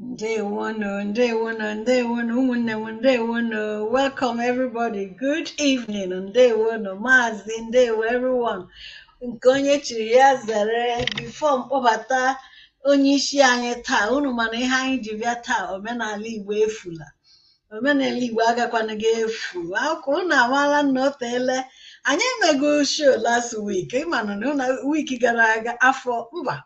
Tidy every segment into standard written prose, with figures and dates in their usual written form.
Welcome everybody. Good evening. Mazi, everyone. Onye chiri ya zere before mkpọbata onye isi anyị taa unu mana ihe anyị ji bịa taa omenala Igbo efula. Omenala Igbo agakwana ga-efu. Akụ na amala na otele. Anyị emego show last week. Ịmanụ na week gara aga afọ mba.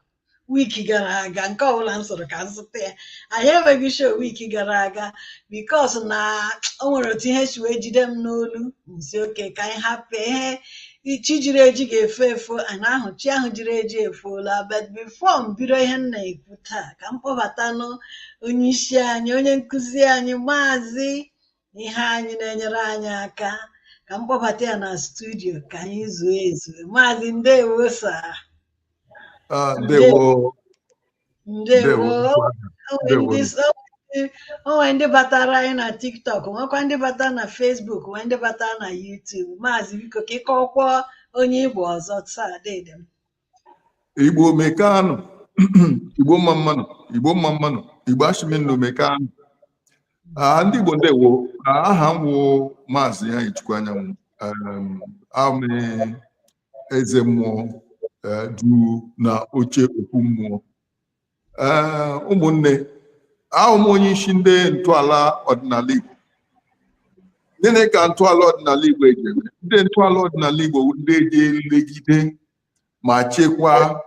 Wiki gara aga nke ọbụla m soro ka nzụta ya anyị enweghị show wiki gara aga because na o nwere otu ihe si wee jide m n'olu nsi oke ka anyị hapụ ihe chi jiri eji ga-efu efu anyị ahụ chi ahụ jiri eji efuola but before m bido ihe m na-ekwu taa ka m kpọbatanụ onye isi anyị onye nkụzi anyị maazị ihe anyị na-enyere anyị aka ka m kpọbata ya na studio ka anyị zuo ezu maazị ndewo sa Ndewo. Onwe ndị batara anyị na TikTok, nwekwa ndị batara na Facebook, nwee ndị batara na YouTube. Maazị biko ka ịkọkwọ onye Igbo ọzọ taa dede m. Igbo mekanụ, Igbo mma mmanụ, Igbo mma mmanụ, Igbo ashiminu mekanụ. Ndị Igbo ndewo, aha m wụ Maazị ya Ichukwu Anyanwụ, amị eze mmụọ du na oche okwu mmụọ. Ụmụnne, ahụ m onye isi ndị ntọala ọdịnala Igbo. Gịnị ka ntọala ọdịnala Igbo eji eme? Ndị ntọala ọdịnala Igbo ndị eji elegide ma chekwaa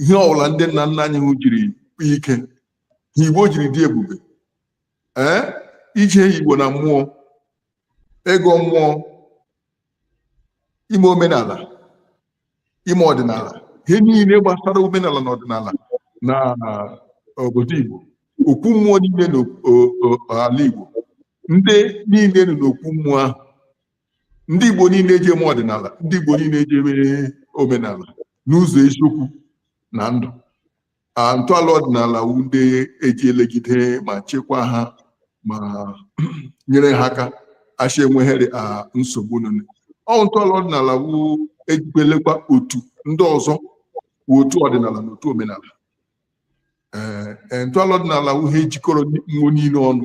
ihe ọbụla ndị nna nna anyị hụ jiri ike, Igbo jiri dị ebube. Ije Igbo na mmụọ, ego mmụọ, ime omenala, ime ọdịnala, ihe niile gbasara omenala na ọdịnala na obodo Igbo, okwu mmụọ niile n'ala Igbo, ndị niile nọ n'okwu mmụọ ahụ, ndị Igbo niile eji eme ọdịnala, ndị Igbo niile eji eme omenala n'ụzọ eziokwu na ndụ. Ntọala ọdịnala wu ndị eji elegide ma chekwaa ha ma nyere ha aka asị enweghị nsogbu nụnụ. Ntọala ọdịnala wu ejikwelekwa otu ndị ọzọ otu ọdịnala na otu omenala. Ntọala ọdịnala wu ihe jikọrọ mmụọ niile ọnụ.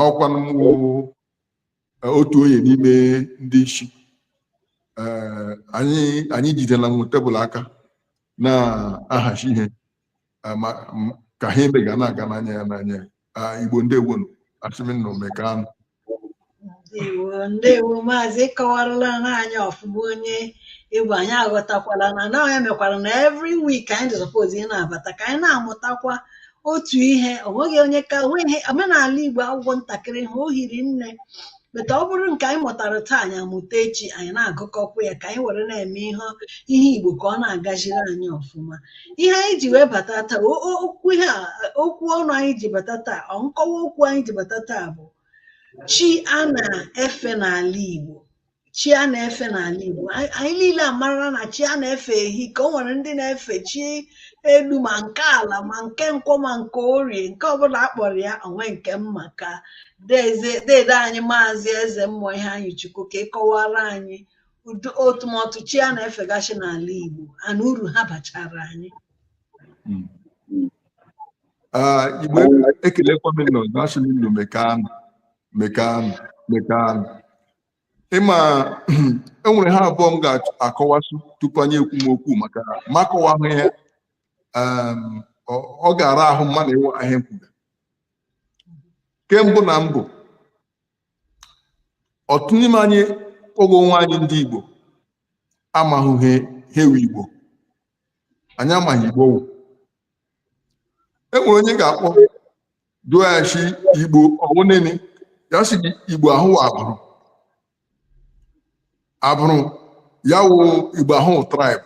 Ọkwanụ otu onye n'ime ndị isi. Anyị jidela m tebụl aka na-ahachi ihe ka ha ebe ga na-aga n'anya ya n'anya. Igbo ndewo asịmịnụ mekanụ. Ndewo maazị kọwarala anyị ọfụma onye Igbo anyị aghọtakwala na ya mekwara na every week anyị dị suppose ị na-abata ka anyị na-amụtakwa otu ihe. Onweghị onye ka onweghị omenala Igbo agwụgwọ ntakịrị ha o hiri nne beta ọ bụrụ nke anyị mụtara taa anyị amụta echi anyị na-agụkọkwa ya ka anyị were na-eme ihe Igbo ka ọ na-agaziri anyị ọfụma. Ihe anyị ji wee bata taa okwu ọnụ anyị ji bata taa nkọwa okwu anyị ji bata taa bụ chi a na-efe n'ala Igbo. Chi a na-efe n'ala Igbo anyị niile amara na chi a na-efe ehi ka o nwere ndị na-efe chi elu ma nke ala ma nke nkwọ ma nke orie nke ọbụla akpọrọ ya onwe nke mma ka dede anyị maazị eze mmụọ ihe anyị Chukwu ka ịkọwara anyị otụmọtụ chi a na-efegachi n'ala Igbo ana uru ha bachara anyị. Igbo ekelekwa m nọ national mekanụ. Ịma enwere ha abụọ m ga-akọwasụ tupu anyị ekwu m okwu maka makọwahụ ihe ọ ga-ara ahụ mmadụ ịwa ahịa mkwuga. Kembụ na mbụ ọtụtụ n'ime anyị oge onwe anyị ndị Igbo amaghị hewe Igbo, anyị amaghị Igbo. Enwere onye ga-akpọ duaghachi Igbo ọwụnene ya sị gị Igbo ahụ abụrụ ya wụ Igbo ahụ tribe.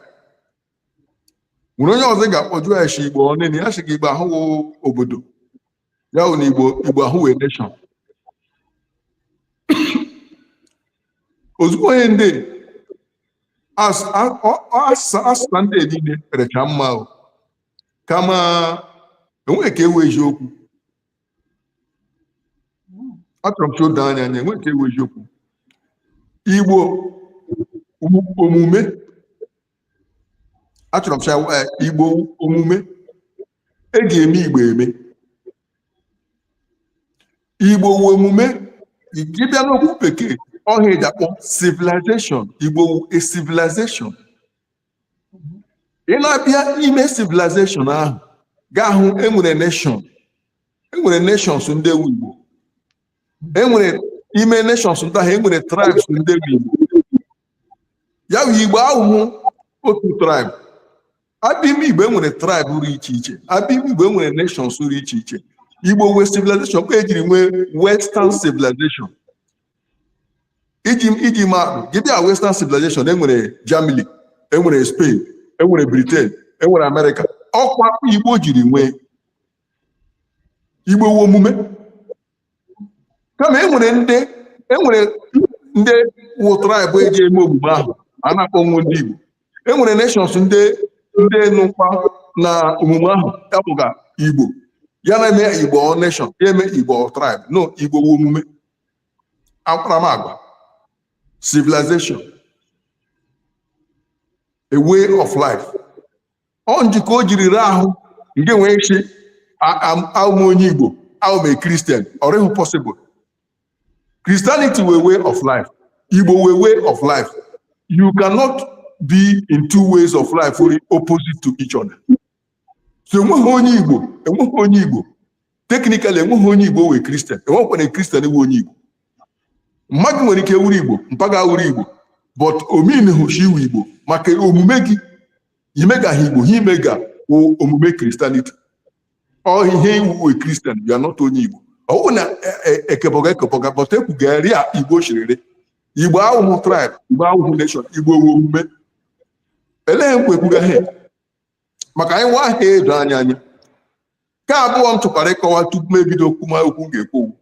Nwere onye ọzọ ga-akpọ duaghachi Igbo ọnene ya sị gị Igbo ahụ wụ obodo ya wụ na Igbo ahụ wee nation. Ozugbo onye ndị asụsa ndị niile recha mma kama enweghị ka ewu eziokwu. Achọrọ m ka o doo anya enweghị ka ewu eziokwu. Igbo omume achọrọ m Igbo omume e ga-eme Igbo eme Igbo wu emume ịbịa n'okwu bekee ọha eji akpọ civilization. Igbo wu a civilization. Ị na-abịa ime civilization ahụ ga-ahụ enwere nation, enwere nations ndị ewu Igbo, enwere ime nations ndị ahụ enwere tribes ndị ewu Igbo. Ya bụ Igbo ahụhụ otu tribe. Abịa ime Igbo enwere tribe uru iche iche, abịa ime Igbo enwere nations uru iche iche. Igbo nwee civilization ka ejiri nwee western civilization. Iji ma gị bịa western civilization enwere Germany, enwere Spain, enwere Britain, enwere America. Ọkwa Igbo jiri nwee Igbo wu omume. Kama enwere ndị wụ tribe eji eme omume ahụ a na-akpọnwụ ndị Igbo. Enwere nations ndị nụkwa na omume ahụ abụga Igbo. Ya na-eme Igbo nation, ya eme Igbo tribe. No, Igbo wu omume. Akparamagwa, civilization, a way of life. Ọ njikọ o jiriri ahụ nke nwee isi ahụ onye Igbo, ahụ a Christian, or ịhụ possible. Christianity were a way of life. Igbo were a way of life. You cannot be in two ways of life opposite to each other. So enweghị onye Igbo. Technically enweghị onye Igbo wee Christian. Enwekwana Christian ewe onye Igbo. Mmadụ nwere ike wuru Igbo, mpaga wuru Igbo, but omenihu shi iwu Igbo maka omume gị imegaghị Igbo, ha imega omume Christianity. Ọ ihe iwu wee Christian, you are not onye Igbo. Ọ na ekeboga but ekwugari a Igbo shiriri. Igbo ahụhụ tribe, Igbo ahụhụ nation, Igbo wu omume. Elee nkwa ekwugaghị maka anyị nwa ahụ edo anya. Ka abụọ m tụkwara ịkọwa tupu m ebido okwu ga-ekwu.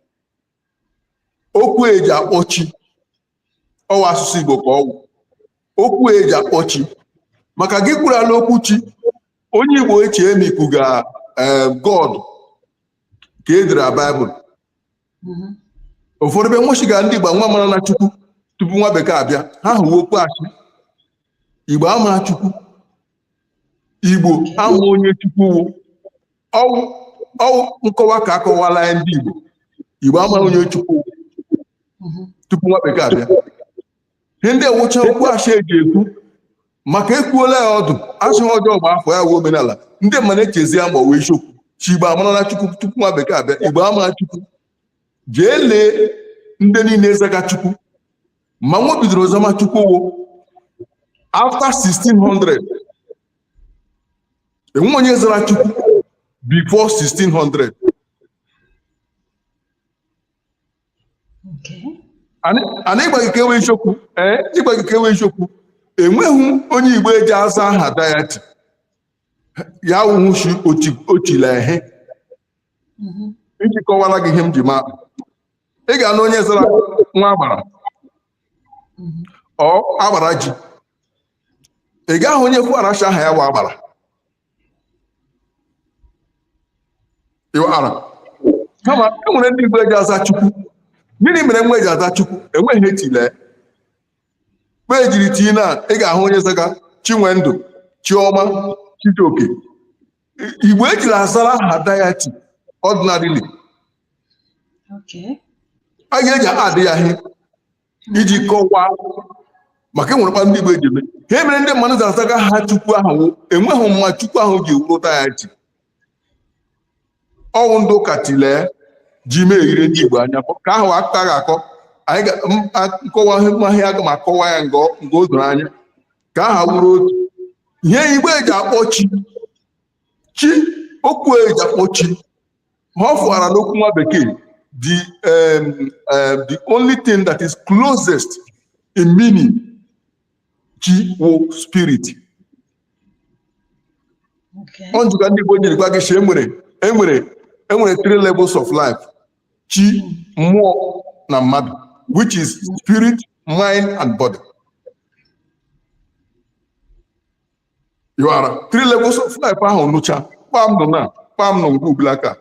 Okwu eji akpọchi ọwa asụsụ Igbo ka ọwụ. Okwu eji akpọchi maka gị kwurala okwu chi onye Igbo eche emikuga God ka edere Bible. Ụfọdụ ebe nwụchiga ndị Igbo nwa mara na Chukwu tupu nwa bekee abịa ha hụ okwu achị. Igbo ama Chukwu, Igbo ama onye Chukwu ọwụ nkọwa ka akọwala ya ndị Igbo. Igbo ama onye Chukwu tupu nwa bekee abịa. Ihe ndị ewucha okwu achị eji ekwu maka ekwuola ya ọdụ asị ọjọọ gba afọ ya wee omenala ndị mmadụ echezi ama wee isiokwu chi Igbo amara na Chukwu tupu nwa bekee abịa. Igbo ama Chukwu. Jee lee ndị niile ezaga Chukwu ma nwa bidoro zama Chukwu after 1600. Enwe onye zara Chukwu before 1600. Ana ịgbagike ewe isiokwu ịgbagike ewe isiokwu enweghị onye Igbo eji aza aha deity ya wụhụ shi ochila ehe. Iji kọwara gị ihe m ji maa ị ga na onye zara nwa agbara ọ agbara ji, ị gaghị onye kwaracha aha ya wa agbara ịwara. Kama enwere ndị Igbo eji aza Chukwu. Gịnị mere nwa eji aza Chukwu? Enweghị etile mgbe ejiri tii na ị ga-ahụ onye zaga Chinwendụ, Chioma, Chijioke. Igbo ejiri azara aha deity ordinarily. A ga-eji adị ya ihe iji kọwaa maka enwerekwa ndị Igbo eji eme. Ha mere ndị mmadụ zazaga ha Chukwu ahụ enweghị mma Chukwu ahụ ji wuru deity. Ọwụ ndị ụka tile ji mee ire ndị Igbo anya ka ahụ aka ga-akọ anyị nkọwa mahịa aga ma akọwa ya nke o doro anya ka aha wuru otu ihe Igbo eji akpọ chi okwu eji akpọ chi ma ọ fụara n'okwu nwa bekee the only thing that is closest in meaning chi wụ spirit. Ọ njụka ndị Igbo jiri gwa gị shi enwere 3 levels of life: chi, mmụọ na mmadụ, which is spirit, mind and body. You are 3 levels of life ahụ nụcha kpam nọ na kpam nọ nke ubilaka.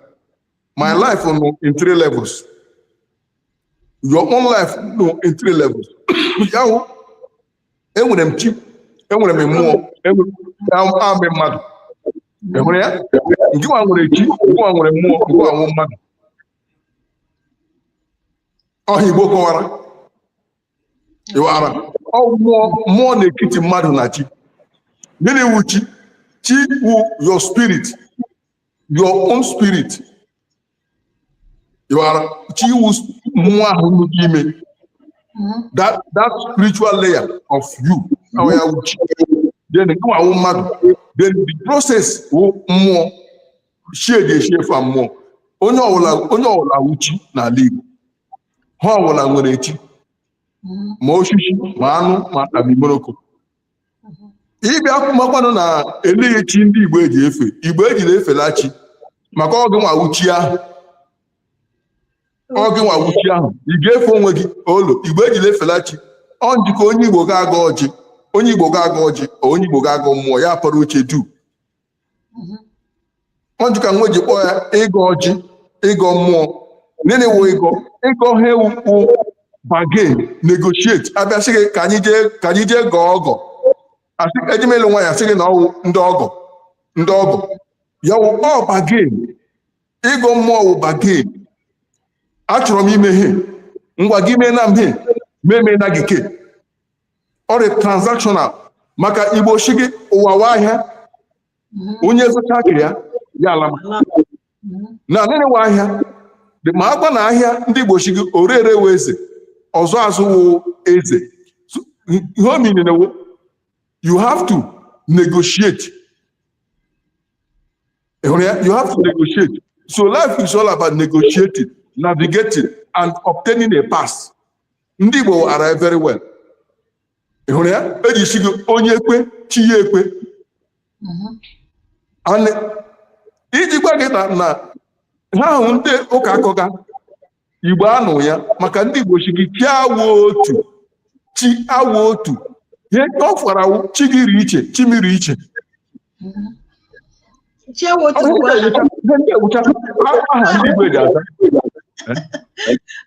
My life in 3 levels. Your own life in 3 levels. Yahu enwere m chi, enwere m mmụọ, enwere m mmadụ. Enwere ya? Nke nwa nwere chi, nke nwa nwere mmụọ, nke nwa nwere mmadụ. Igbo kọwara ịwara mmụọ na-ekiti mmadụ na chi. Gịnị wu chi? Chi wu your spirit, your own spirit. ịwara chi wu mmụọ ahụ n'oge ime. That spiritual layer of you. Then the process will more share the share from more. Onye ọwụla uchi na Igbo. Ha ọwụla nwere chi. Ma oshishi, ma anụ, ma abimoroko. Ibe akwụmakwanụ na eleghị chi ndị Igbo eji efe. Igbo ejiri efela chi. Maka ọ gị nwa uchi ahụ. Ọ gị nwa uchi ahụ. Ị ga-efe onwe gị olo. Igbo ejiri efela chi. Ọ njikọ onye Igbo ga-aga ọjị. Onye Igbo ga-aga ọjị, onye Igbo ga-aga mmụọ, ya pụrụ uche du. Ọ njikọ nwe ji kpọọ ya ịga ọjị, ịga mmụọ. Nene wo ịga ha ewu bargain, negotiate. Abịa sị gị ka anyị jee gọọ ọgọ. Asị ejimelu nwa ya sị gị na ọwụ ndị ọgọ. Ya wụ ọ bargain. Ịga mmụọ wụ bargain. Achọrọ m ime ihe. Ngwa gị mee na mhe, mee na gị ke. Or a transactional maka Igbo shigi ụwa ahịa onye zụta akịrị ya alama na nene wa ahịa dị ma agba na ahịa ndị Igbo shigi orere wee eze ọzọ azụ wụ eze. Ihe o mean you have to negotiate. You have to negotiate. So life is all about negotiating, navigating, and obtaining a pass. Ndị Igbo are very well. Ịhụrụ ya eji isi gị onye ekwe chi ya ekwe. Iji gwa gị na ha ahụ ndị ụka akọga Igbo anụ ya maka ndị Igbo chi gị chi awụ otu ihe ọ fọrọ chi gị ri iche chi miri iche.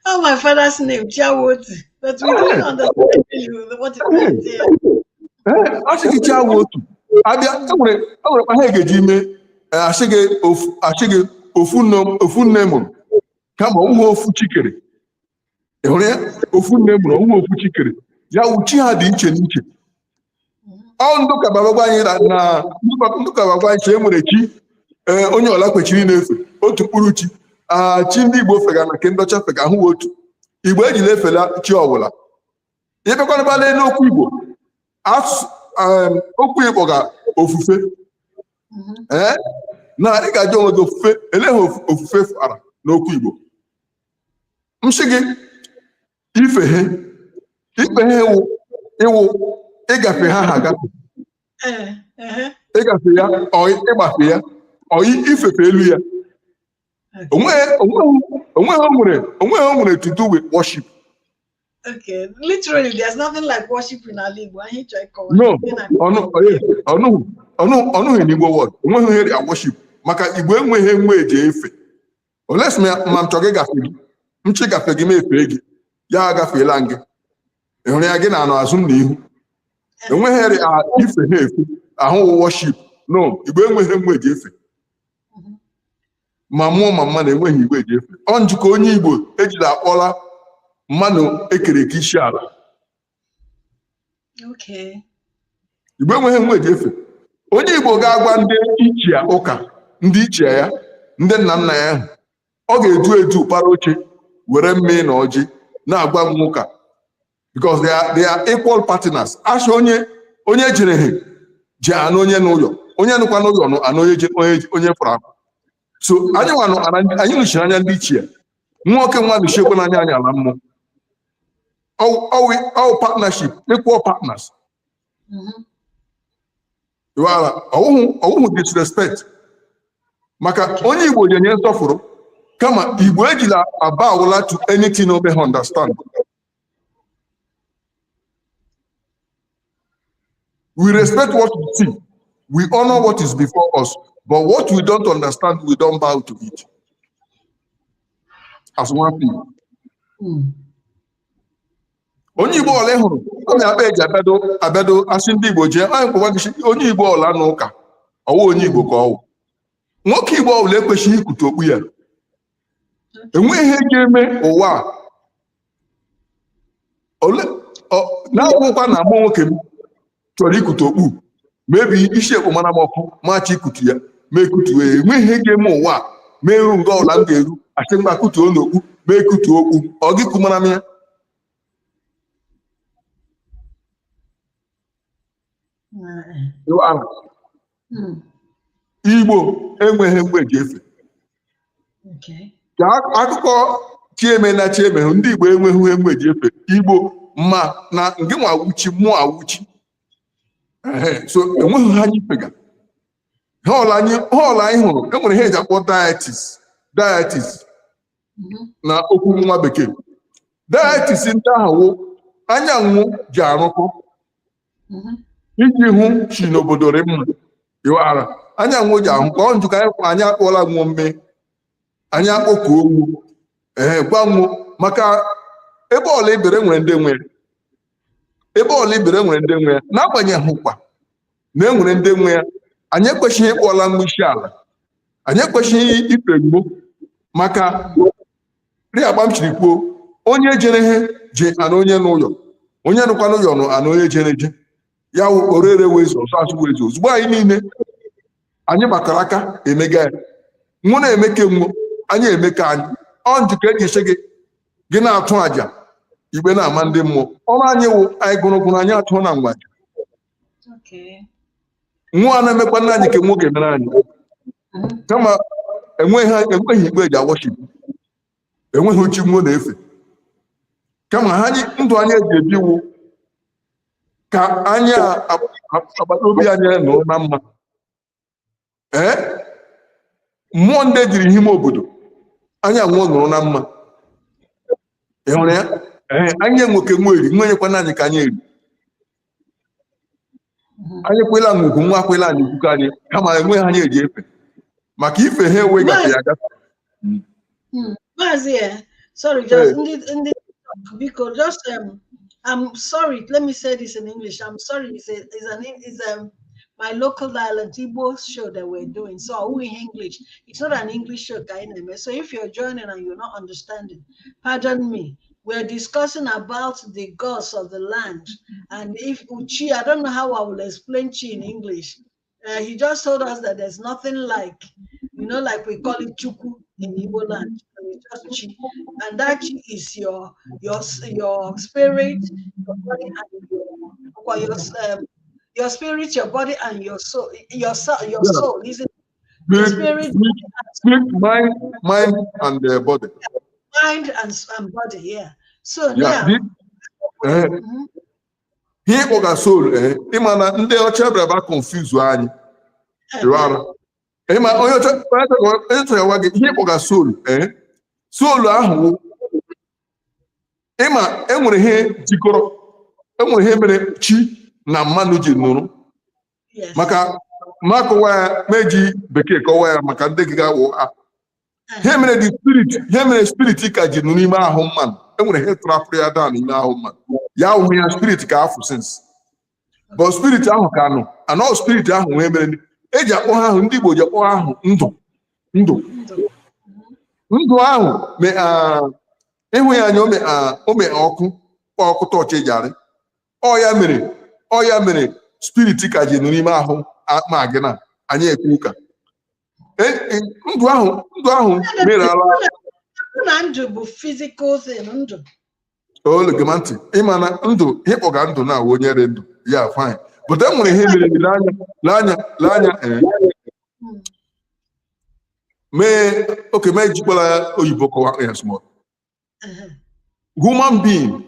Oh, my father's name, Chiawotu. But we don't understand what it means here. I think Chiawotu. I get Jimmy. I say ofu name. Come on, ofu chikere. Ofu name, ofu chikere. Ya uchi ha dị iche n'iche. Ọ ndụ ka baba anyị na ndụ ka baba anyị nwere chi onye ọla kwechiri na-efe otu mkpụrụ chi. Chi ndị Igbo fega na nke ndọcha fega ahụ otu. Igbo ejila efela chi ọbụla. Ịbekwanabala n'okwu Igbo okwu Igbo ga ofufe. Na ị ga-ajụ onwe gị ofufe eleghị ofufe fara n'okwu Igbo. Msị gị ifehe iwu ịgafe ha agafe. Ịgafe ya ọ ịgbafe ya ọ ifefe elu ya. Onwe nwere to do with worship. Okay, literally, there's nothing like worship in Igbo. I hate to call. No, in Igbo word. Onwe here worship. Maka Igbo enweghị nwe eji efe. Unless ma m chọgị gafe gị, mchi gafe gị ma efe gị, ya agafeela gị. Ịhụrụ ya gị na anọ azụ m n'ihu. Enweghị ife ha efe, ahụ worship. No, Igbo enweghị nwe eji efe. Ma mmụọ ma mmadụ enweghị Igbo eji efe. Ọ njikọ onye Igbo ejila akpọla mmadụ ekere eke isi ala. Okay. Igbo enweghị nwe eji efe. Onye Igbo ga-agwa ndị ichie ụka, ndị ichie ya, ndị nna ya, ọ ga-edu para oche were mmee na ọjị na-agwa m ụka. Because they are equal partners. Asị onye jere ha ji anụ onye n'ụlọ, onye nụkwa n'ụlọ anụ onye fọrọ akwa. So anyị nụchiri anya ndị ichie. Nwoke nwa nụchiekwa n'anya anyị ala mmụọ. All partnership, equal partners. Ọwụhụ disrespect. Maka onye Igbo ji enye nsọfụrụ kama Igbo ejila aba awụla to anything obe ha understand. We respect what we see. We honor what is before us. But what we don't understand, we don't bow to it. As one thing. Onye Igbo ole hụrụ ọ na-akpa eji abedo asị ndị Igbo jee anyị kwụwa gị onye Igbo ọla n'ụka ọwụ onye Igbo ka ọwụ. Nwoke Igbo ọbụla ekwechighị ikute okpu ya. Enweghị ihe ga-eme ụwa na-akwụkwa na agba nwoke m chọrọ ikutu okpu mebi isi ekpo mana m ọkụ machi ikutu ya ma ekutu enweghị ihe ga-eme ụwa ma eru nga ọla m ga-eru asị mgba kutuo n'okpu ma ekutu okpu ọ gị kumara m ya Igbo enweghị mgbe eji efe ka akụkọ chieme na chieme ndị Igbo enweghị mgbe eji efe Igbo ma na nke nwa awuchi mụ awuchi so enweghị ha anyị pega họl anyị hụrụ enwere ihe eji akpọ diatis na okwu nwa bekee diatis ndị ahụ anyanwụ ji arụkọ iji hụ chi n'obodo rị mma ịwara anyanwụ ji ahụ ka ọ njụka anyị akpọla nwụọ mme anyị akpọkọ owu gwanwụ maka ebe ọla ibere nwere ndị nwe ebe ọla ibere nwere ndị nwe ya n'agbanyeghị hụkwa na enwere ndị nwe ya anyị ekwesịghị ịkpọla mgbe ala anyị ekwesịghị ife mgbo maka ri agba m chiri kwuo onye jere ihe je ana onye n'ụlọ onye nụkwa n'ụlọ nụ ana onye jere je ya wụ orere wezu ọzọ azụ wezu ozugbo anyị niile anyị gbakọrọ aka emega ya nwụ na-emeke nwụ anyị emeka anyị ọ njikọ eji ise gị na-atụ àjà igbe na-ama ndị mmụọ ọrụ anyị wụ anyị gụrụgụrụ anyị atụ na ngwaja nwa na-emekwa nna anyị ke nwo ga-emere anyị kama enweghị igbe eji awọchip enweghị uchi mmụọ na-efe kama ha ndụ anyị eji ebi iwu ka anyị agbata obi anyị nụrụ na mma mmụọ ndị ejiri ihe ime obodo anyị anwụọ nụrụ na mma ịhụrụ ya anyị nwoke nweri nwenyekwana anyị ka anyị eri anyị kwela ngwugwu nwa kwela anyị ikuku anyị kama enweghị anyị eji efe maka ife ha enweghị ya agafe sorry, just because just I'm sorry, let me say this in English. I'm sorry, it's my local dialect Igbo show that we're doing. So we English. It's not an English show, so if you're joining and you're not understanding, pardon me. We're discussing about the gods of the land. And if Uchi, I don't know how I will explain Chi in English. He just told us that there's nothing like, like we call it Chuku in Igbo land. It's just Chi. And that Chi is your spirit, your body, and your spirit, your body, and your soul. Your soul, isn't it? Spirit, mind, and the body. Mind and body, yeah. So now, here oga soul, imana ndị ọcha bịara confuse anyị. Ịwara. Ịma onye ọcha ya wage ihe oga soul, soul ahụ ịma enwere ihe jikọrọ, enwere ihe mere chi na mmanụ ji nụrụ. Maka makọwa ya meji bekee kọwa ya maka ndị gị ga-awụ he mere the spirit, he mere spirit ka ji nụ n'ime ahụ mmadụ enwere ihe trapụrụ ya daa n'ime ahụ mmadụ ya ahụ ya spirit ka afụ sense but spirit ahụ ka nọ anọ spirit ahụ nwee mere eji akpọ ha ahụ ndị Igbo ji akpọ ha ahụ ndụ ahụ ịhụ ya anya ome ọkụ tọọchị eji arị ọ ya mere spirit ka ji nụ n'ime ahụ ma gị na anyị ekwu ụka ndụ ahụ mere ala na ndụ bụ physical thing ndụ ologemanti ịma na ndụ ịkpọga ndụ na onye re ndụ ya fine but enwere ihe mere l'anya mee jikwala oyibo kọwa ya small human being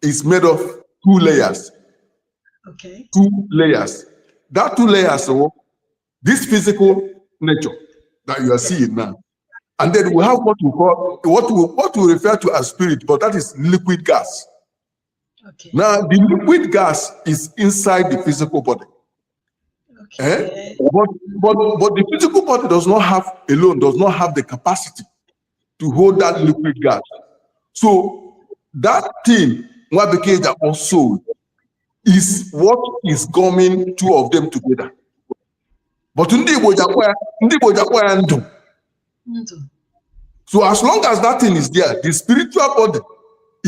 is made of two layers. Two layers. That two layers are this physical nature that you are seeing now. And then we have what we call, what we refer to as spirit, but that is liquid gas. Now, the liquid gas is inside the physical body. But the physical body does not have the capacity to hold that liquid gas. So that thing, what became our soul, is what is coming two of them together. But so as long as that thing is there, the spiritual body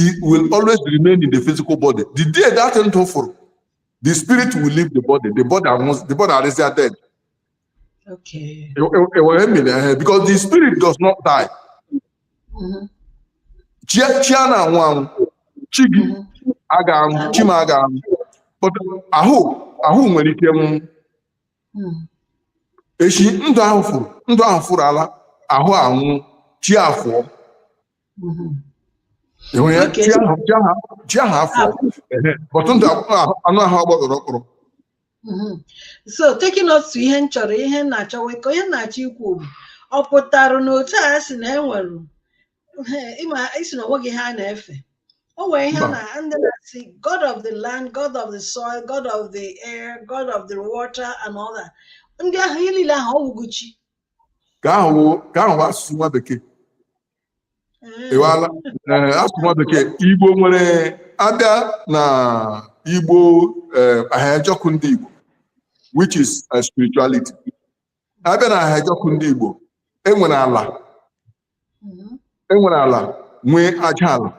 it will always remain in the physical body. The day that enter for, the spirit will leave the body. The body is dead. Okay. Because the spirit does not die. Chiana one, Chigi, Agam, Chimagam, but Ahu when it came. Eshi ndụ ahụ furu ala ahụ anwụ chi afọ chi ahụ afọ but ndụ anụ ahụ agbọrọ ọkpụrụ. So taking us to ihe nchọrọ ihe na-achọwe ka onye na-achọ ikwu ọ pụtara na otu a sị na enwere ịma isi na onweghị ha na-efe o nwere ihe na ndị na-asị God of the land, God of the soil, God of the air, God of the water and all that. Ndị ahụ ihe niile ahụ ọwụgụchi ka ahụ asụsụ nwa bekee ịwala asụsụ nwa bekee Igbo nwere abịa na Igbo ahịajọkụ ndị Igbo which is spirituality. Abịa na ahịajọkụ ndị Igbo enwere ala nwee aja ala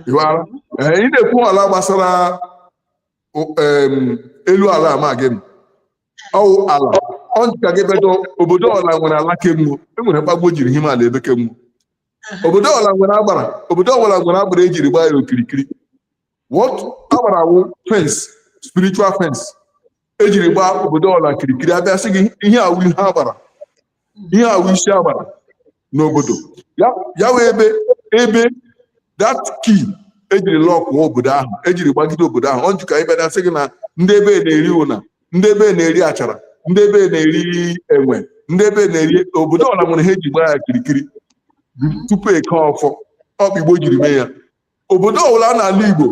ịwala ị na-ekwu ala gbasara elu ala ama gị ọwụ ala ọ ka gị bedo obodo ọla nwere ala kemgbe enwere mkpagbo jiri hime ala ebe kemgbe obodo ọla nwere agbara ejiri gbaa ya okirikiri what agbara wụ fence spiritual fence ejiri gbaa obodo ọla kirikiri abịa sị gị ihe awụ ihe agbara ihe awụ isi agbara n'obodo ya wee ebe that key ejiri lọkụ obodo ahụ ejiri gbagide obodo ahụ ọ ka ịbịa sị gị na ndị ebe na-eri ụna ndị ebe na-eri achara ndị ebe na-eri enwe ndị ebe na-eri obodo ọla nwere ha eji gbaa ya kirikiri tupu eke ọfọ ọkpa Igbo jiri mee ya obodo ọbụla n'ala Igbo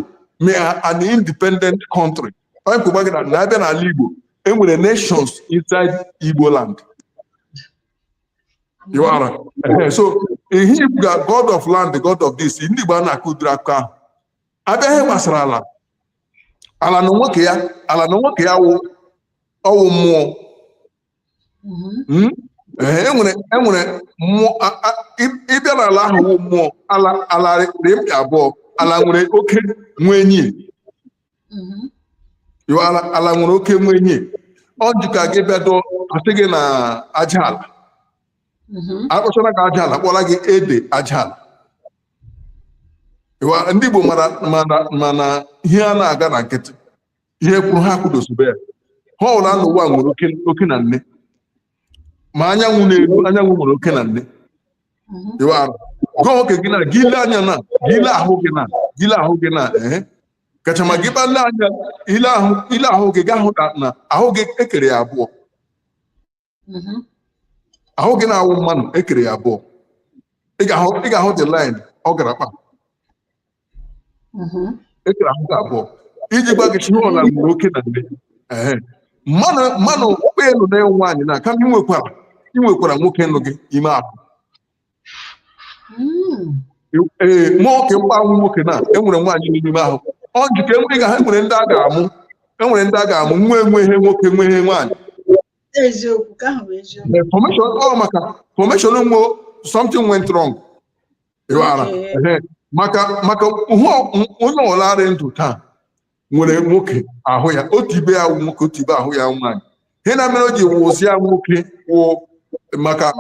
mee an independent country onye kwụgba gị na abịa n'ala Igbo enwere nations inside Igbo land. You are so he got God of land, the God of this. Ndị Igbo a na-akụdiri akụkọ ahụ abịa ihe gbasara ala na nwoke ya wụ ọwụ mmụọ enwere mmụọ ịbịa n'ala ahụ wụ mmụọ ala rịmpi abụọ ala nwere oke nwe enyi ala nwere oke nwe enyi ọ jụka gị bịado asị gị na aja ala akpọchara ka aja ala kpọla gị ede aja ala ndị Igbo mana ihe a na-aga na nkịtị ihe kwuru ha kwudosibe ya ha ọbụla n'ụwa nwere oke na nne ma anyanwụ na-eru anyanwụ nwere oke na nne gụọ nwoke gị na gị ile anya na gị ile ahụ gị na kacha ma gị bale anya ile ahụ gị ga-ahụ na ahụ gị ekere ya abụọ ahụ gị na-awụ mmanụ ekere ya abụọ ị ga-ahụ the line ọ gara kpa ekere ahụ gị abụọ iji gba gị ihe ọla nwere oke na nne mmanụ elu na nwaanyị na kama inwekwara nwoke nụ gị ime ahụ nwoke mgbanwe nwoke na enwere nwaanyị n'ime ahụ ọ njike enwere ndị a ga-amụ nwe ihe nwoke nwe ihe nwaanyị maka formation nwe something went wrong maka onye ọlarị ndụ taa nwere nwoke ahụ ya otu ibe ya nwoke otu ibe ahụ ya nwaanyị ihe na mere o ji wụzie nwoke wụ maka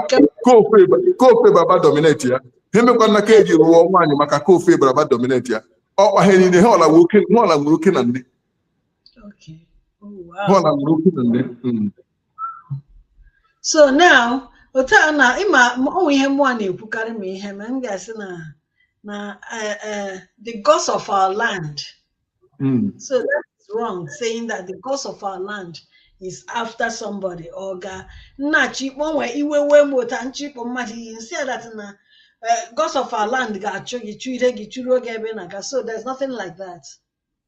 kofe baba dominate ya ihe mekwa na ka eji rụọ nwaanyị maka kofe baba dominate ya ọkpa ha niile ha ọla nwere oke na nne so now otu a na ịma ọnwụ ihe mmụọ na-ekwukarị ma ihe ma m ga-asị na the gods of our land. So that's wrong, saying that the gods of our land is after somebody. Oga na chikpo nwe iwewe mota nchikpo mmadụ ihe say that na gods of our land ga-achụ gị chụire gị chụrụ oge ebe na so there's nothing like that.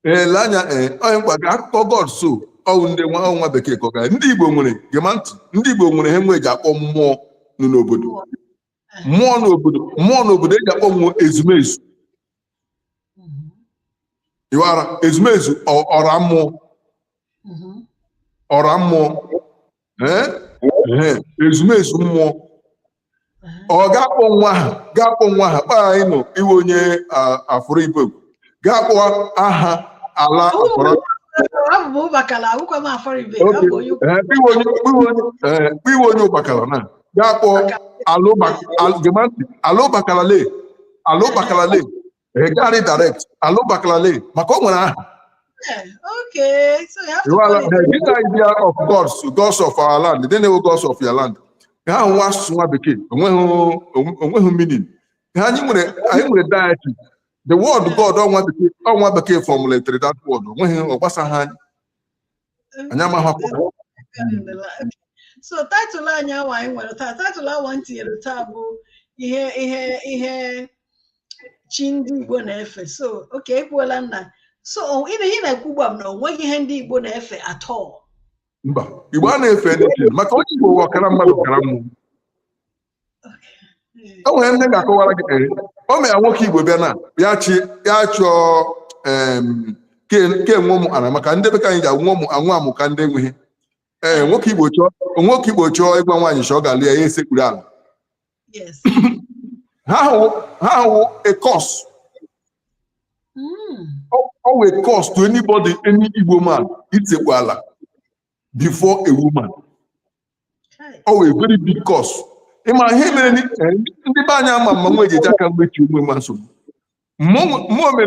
Lanya onye mkpa akụkọ God so ọwụ ndị nwa bekee kọga ndị Igbo nwere gemantị ndị Igbo nwere ihe nwe ji akpọ mmụọ n'obodo mmụọ n'obodo eji akpọ mmụọ ezumezu iwara ezumezu ọra mmụọ ezumezu mmụọ ọ ga-akpọ nwa ha kpaa anyị nọ iwe onye afụrụ ibe ga-akpọ aha ala akpọrọ iwe onye ụbakala na ga-akpọ alụbakalale gari direct alụbakalale maka o nwere aha. Okay, so you have to call it this idea of gods of our land, they know gods of your land. Ha nwa asụsụ bekee onweghị meaning. Ha anyị nwere deity. The word God ọnwa bekee formulated that word. Onweghị ọgbasa ha anyị amaghị. So title anyị anyị nwere title anyị tinyere taa bụ ihe chi ndị Igbo na-efe. So okay, ekwuola nna. So ihe na-ekwu ugbu a na onweghị ihe ndị Igbo na-efe at all. Mba, Igbo a na-efe n'echi maka onye Igbo wakara mmadụ ọkara mmụọ. O nwere ndị ga-akọwara gị o mere nwoke Igbo bịa na ya chụọ ke nwe ụmụ ana maka ndị bekee anyị ji anwụ amụ ka ndị enweghị. Nwoke Igbo chọọ ịgwa nwaanyị chọọ ga-alụ ya esekpuru ala. Yes. Ha hụ a cost. Always cost to anybody, any Igbo man, it's a wala before a woman. Always very big cost. Ima heme ndị banya mama nweje jaka mgbechi ụmụ mansogbu. Mmome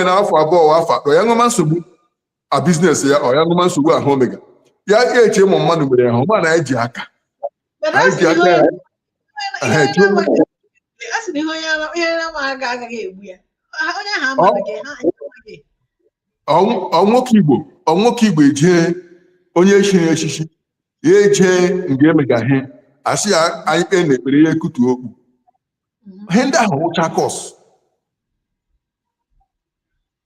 na afọ abụọ afọ atọ ya ngoma nsogbu a business ya ọ ya ngoma nsogbu ahụ omega. Ya eche ụmụ mmadụ mere ahụ ma na eji aka. Eji aka ya. Asị na ihe na ma agaghị egbu ya. Nwoke Igbo eje onye chiri echichi ya eje nga emegahe asị ya anyị kpe na-ekpere ya ekutu okpu. Ihe ndị ahụ ụcha kọs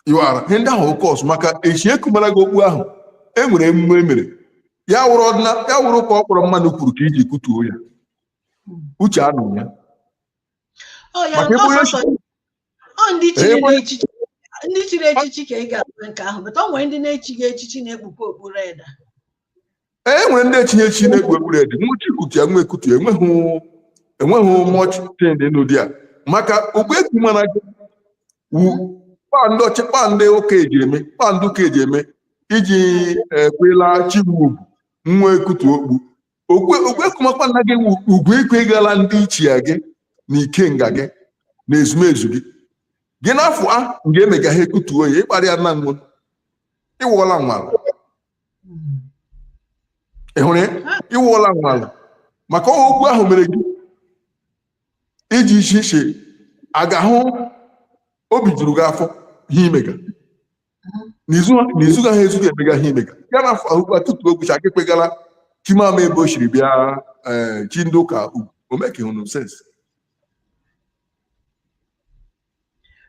ihe ndị ahụ kọs maka echi ekumara gị okpu ahụ enwere emume emere ya wụrụ ka ọ kpọrọ mmadụ kwuru ka iji kutuo ya uche anụ ya. Ndị chiri echichi ka ị ga-abụ nke ahụ, but ọ nwere ndị na-echighị echichi na-ekpukwa okpuru eda. Nwere ndị echinye echichi na-ekpu okpuru eda nwuchi kutu ya nwe kutu enweghị much trend n'ụdị a maka okpu ekwu mana gị ndị ụka eji eme ndị ụka eji eme iji ekwela chigbu nwa ekutu okpu ekwu nna gị ugwu ikwe gala ndị ichie gị na ikenga gị na ezumezu gị gị n'afọ a nga emega ha ekutuo ya ịkparị ya na nwụ ịwụọla nwala. Ị hụrụ ya ịwụọla nwala maka okwu ahụ mere gị iji iche iche agahụ obi juru gị afọ ihe imega n'izu ha ezughị emega ihe imega ya n'afọ ahụ tutu ogwucha aka ekpegala chimama ebe o siri bịa chi ndị ụka ugwu omeke hụrụ sens.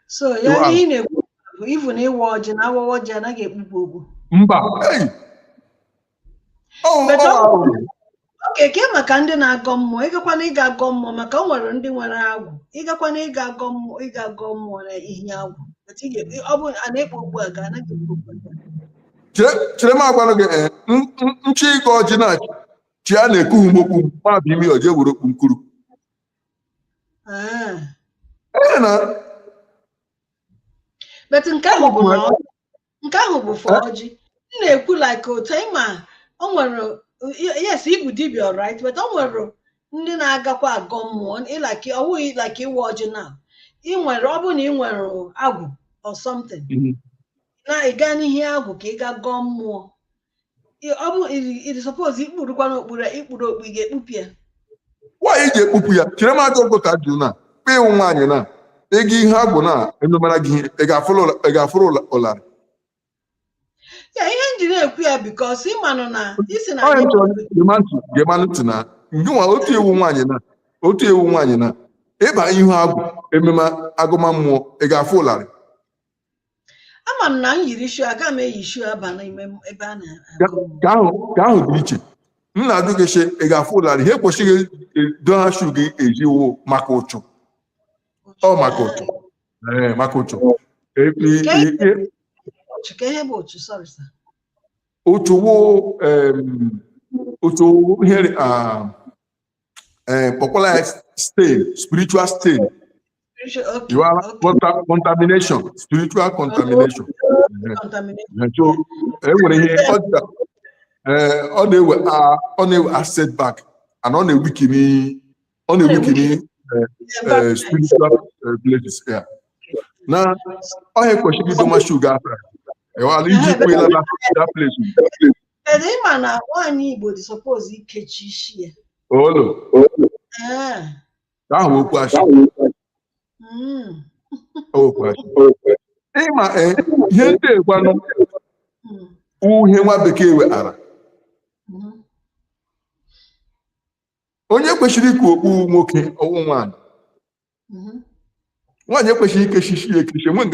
So ya ihe na-ekwu bụ ifu na ịwa ọjị na awawa ọjị anaghị ekpukpu okpu. Mba. Okeke maka ndị na-agọ mmụọ ịgakwana ịga agọ mmụọ maka o nwere ndị nwere agwụ ịgakwana ịga agọ mmụọ na ihe agwụ ọ bụ a na-ekpu okpu a ga anaghị ekpu okpu. Chere m agwara gị nchi ịga ọjị na chi a na-ekughị mokpu ma bụ imi ọjị ewere okpu nkuru. But nke ahụ bụ fọ ọjị m na-ekwu like otu ịma o nwere yes ịbụ dibia alright but o nwere ndị na-agakwa agọ mmụọ ịlaki ọwụghị like ịwa ọjị na ị nwere ọ bụ na ị nwere agwụ or something na ị gaa n'ihe agwụ ka ị ga gọọ mmụọ ọ bụ ị suppose ikpurukwa n'okpuru ikpuru okpu ị ga-ekpupu ya. Nwaanyị ji ekpupu ya chere m ajọ ụbụka jụrụ na kpe ịwụ nwaanyị na ego ihe agwụ na ememara gị ị ga-afụrụ ụlarị. Ya ihe njiri ekwu ya because ịmanụ na isi na gemanụ na ngịnwa otu ewu nwaanyị na ịba ihu agwụ ememe agụma mmụọ ị ga-afụ ụlarị. Ama m na m yiri shu aga m eyi shu aba n'ime ebe a na ka ahụ dị iche m na-ajụ gị she ị ga-afụ ụlarị ha ekwesịghị doha shu gị eji wụ maka ụchụ maka ụchụ maka ụchụ otu ihe popular stain, spiritual stain. Okay. You are contamination, spiritual contamination. So, on a setback and on a wikini spiritual places. Yeah. Now, I have question to my sugar. That place. And him and one Igbo is supposed to catch you. Oh, that will question. Oh, question. Hente kwano uhe nwa bekee we ara. Onye kwesịrị ikwu okpu nwoke ọwụ nwanyị. Nwanyị kwesịrị ikechichi ekechi enweghị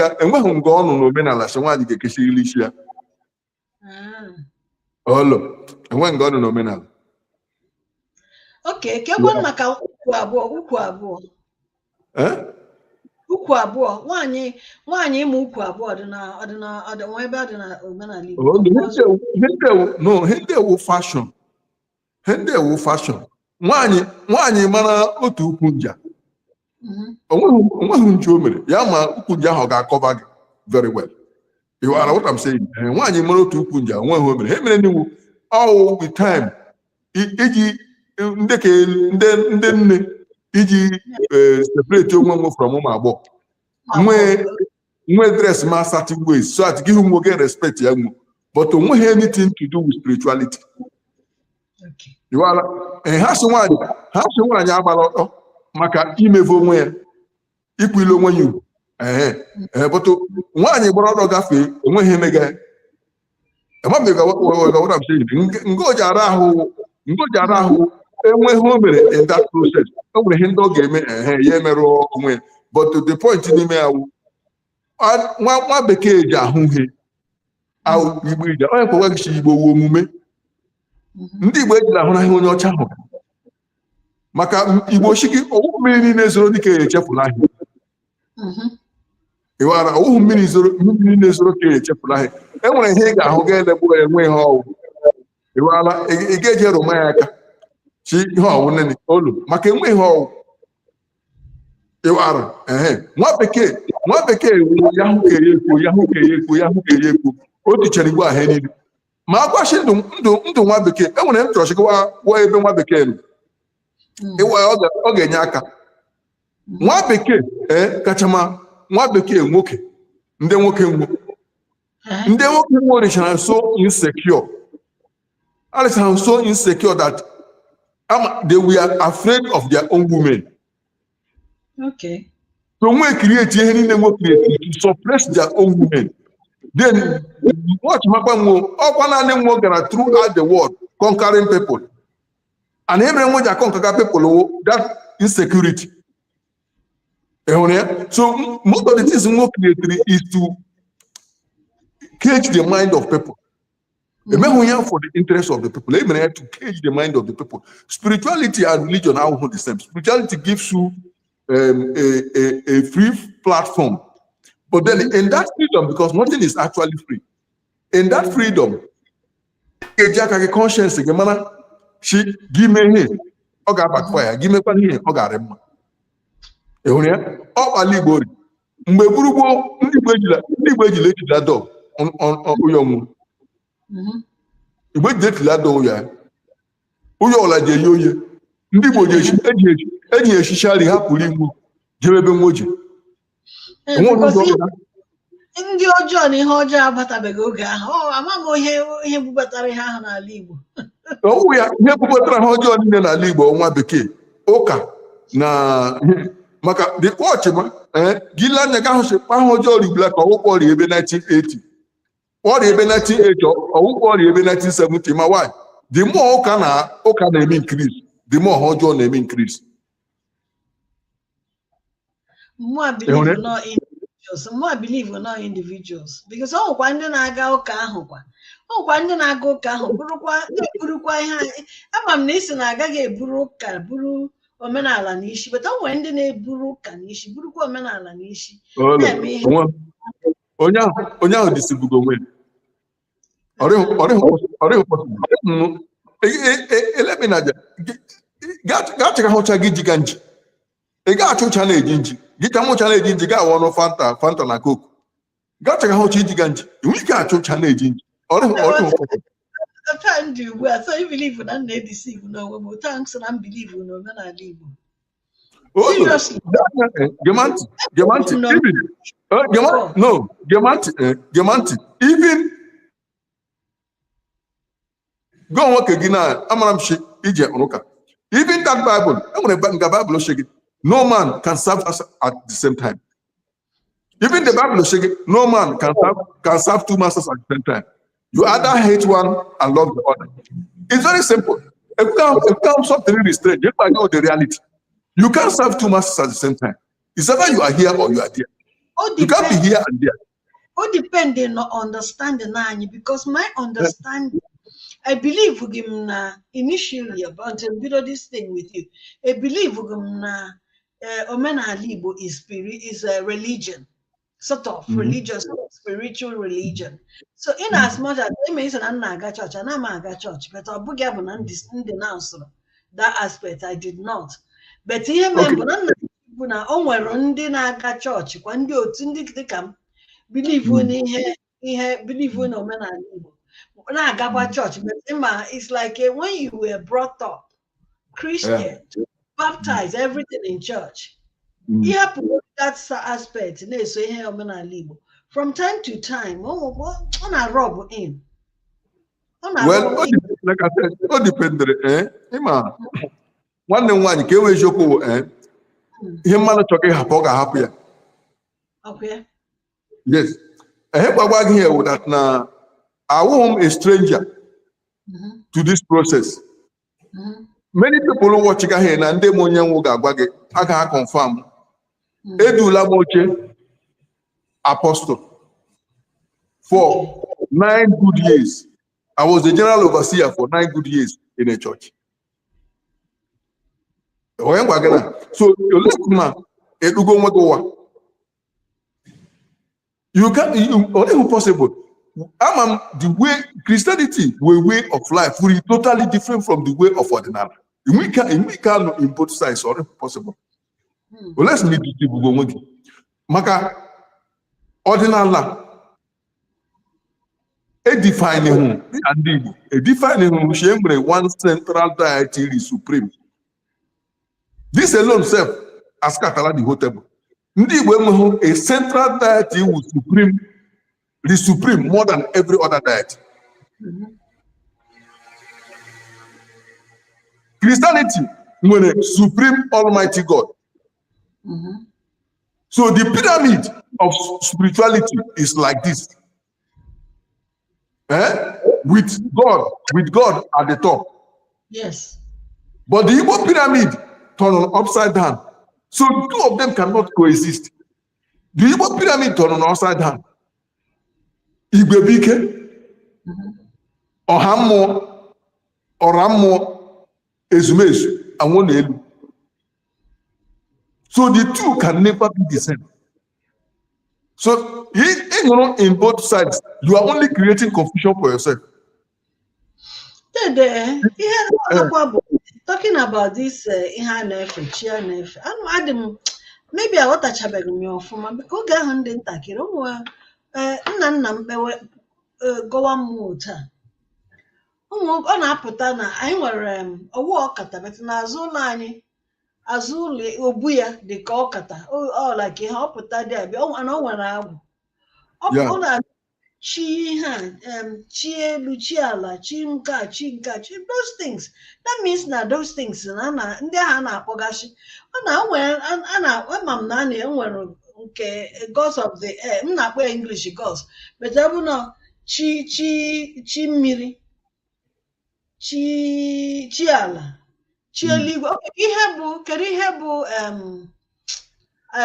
nga ọnụ n'omenala si nwanyị ga-ekechirili isi ya. Olo, enweghị nga ọnụ n'omenala. Okay, kekwa maka ukwu abụọ. Ukwu abụọ, nwanyị ịmụ ukwu abụọ dị ebe ọ dị na omenala Igbo. No, hende wu fashion. Hende wu fashion. Nwanyị mara otu ukwu nja. Onweghị nju o mere. Ya ma ukwu nja ahụ ga-akọva gị very well. You are what I'm saying. Nwanyị mara otu ukwu nja, onweghị o mere. He mere n'iwu all the time. Iji ndị nne iji separate onwe nwe from ụmụ agbọghọ. Nwe dress ma certain ways so that give him get respect ya nwe. But onweghị anything to do with spirituality. Okay. You are ha so nwanyị agbara ọtọ maka imevu onwe ya ikwu ile onwe ya but nwanyị gbara ọtọ gafee onweghị emega emamega what I'm saying ngoji ara ahụ enweghị o mere in that process o nwere ihe ndị ọ ga-eme ya emerụ onwe ya but the point n'ime ya nwa bekee ji ahụ ihe ahụ Igbo ije onye kwekwa gị Igbo wuo omume ndị Igbo ejila ahụ n'ahịa onye ọcha ahụ maka Igbo shiki ọwụ mmiri niile zoro dịka echefula ahịa ịwara ọwụ mmiri niile zoro ka echefula ahịa enwere ihe ị ga-ahụ ga-edegbu enwe ihe ọwụ ịwara ị ga-eji roma ya aka chi ihe ọwụ nene olu maka enwe ihe ọwụ ịwara nwa bekee ya hụ ka ya ekwu o tichara Igbo ahịa niile ma agwashi ndụ nwa bekee enwere m chọrọ chịkwa ebe nwa bekee nọ ịwa ọ ga-enye aka nwa bekee kachama nwa bekee nwoke ndị nwoke nwo richara so insecure that they were afraid of their own women. Okay. So when we create ihe niile nwo create to suppress their own women. Then what happened gara throughout the world conquering people. And every one that conquer people that insecurity. So most of the things we create is to cage the mind of people. For the interest of the people, to cage the mind of the people. Spirituality and religion are all the same. Spirituality gives you a free platform. But then in that freedom, because nothing is actually free, in that freedom, conscience, she give me here, I got backfire, give me one here, I got him. All Igbo, Mbeburubo, Nibwe that door on Uyomu. You wait that door, ya. Uyola de Yoye, Nibo, any shall have Pulimu, Jerebe Moji. Ndị ọjọọ na ihe ọjọọ abatabeghị oge ahụ. Amaghị ihe bubatara ihe ahụ n'ala Igbo. Ya ihe bubatara ha ọjọọ niile n'ala Igbo nwa bekee ụka na maka the watch ma gila anya ga ahụ si pa ha ọjọọ rigula ka ọwụkpọ ọrịa ebe 1980 ọrịa ebe 1980 ọwụkpọ ọrịa ebe 1970 ma why the more ụka na-eme increase the more ha ọjọọ na-eme increase. More believe not individuals because ọkwa ndị na-aga ụka ahụ burukwa ihe ama m na isi na-agaghị eburu ụka buru omenala n'isi but o nwere ndị na-eburu ụka n'isi burukwa omenala n'isi na-eme ihe onye ahụ disibugo onwe elemina gaa cheka hụcha gị jiga nji ị ga-achụcha na-eji nji gị ka mụcha na-eji nji ga awọnụ fanta na coke gacha ka hụcha iji ga nji enwe ike achụcha na-eji nji ndị ugbu a so believe na na-edeceive n'onwe m thanks na believe na omenala Igbo Gemanti even go nwoke gị na amara m shi ije ụka even that Bible enwere nga Bible shege no man can serve us at the same time. Even the Bible says no man can serve two masters at the same time. You either hate one and love the other. It's very simple. If you come something really strange, you might know the reality. You can't serve two masters at the same time. It's either you are here or you are there. You can't be here and there. All depending on understanding, because my understanding, I believe initially until we do this thing with you. I believe Omenala Igbo is a religion, sort of religious, spiritual religion. So in as much as they mention Anaga Church, and Amaga Church, but I denounce that aspect. I did not. But here, Naga Church, when you believe in Omenala Igbo. Naga Church, but it's like when you were brought up Christian. Baptize everything in church. Yeah, that aspect. From time to time, on a rob in. Well, like I said, all depends. One can we joke? Him man talking happy. Okay. Yes. I have a word here that now I am a stranger to this process. Many people who watch here and they I can confirm. Edula Moche Apostle for 9 good years. I was the general overseer for 9 good years in a church. So you look man, you can't only possible. The way Christianity, way of life, will be totally different from the way of ordinary. We can in both sides, or possible. Well, let's meet the people going. Maka ordinary a defining one central deity is supreme. This alone self as Catala the whole table. A central deity was supreme. The supreme more than every other deity. Christianity, when a supreme Almighty God. So the pyramid of spirituality is like this. With God at the top. Yes. But the Igbo pyramid turned upside down. So two of them cannot coexist. The Igbo pyramid turned upside down. Igbebike, Ohamo, Oramo, Ezumezu, and Wonelu. So the two can never be the same. So in both sides, you are only creating confusion for yourself. Talking about this ANA EFE, maybe I want to chat about me from because nna mpewe gowa mmụta ọ na-apụta na anyị nwere ọwụ ọkata bet na azụ ụlọ anyị azụ ụlọ obu ya dị ka ọkata ọ like ihe ọpụta dị abịa ọ nwere agwụ ọ na chi ha chi elu chi ala chi nka those things that means na those things na ndị ha na-akpọgashi ọ na nwere ama m na enwere okay, gods of the air. I'm not wearing English gods, but I will know chi miri, chi ala, chi oligo.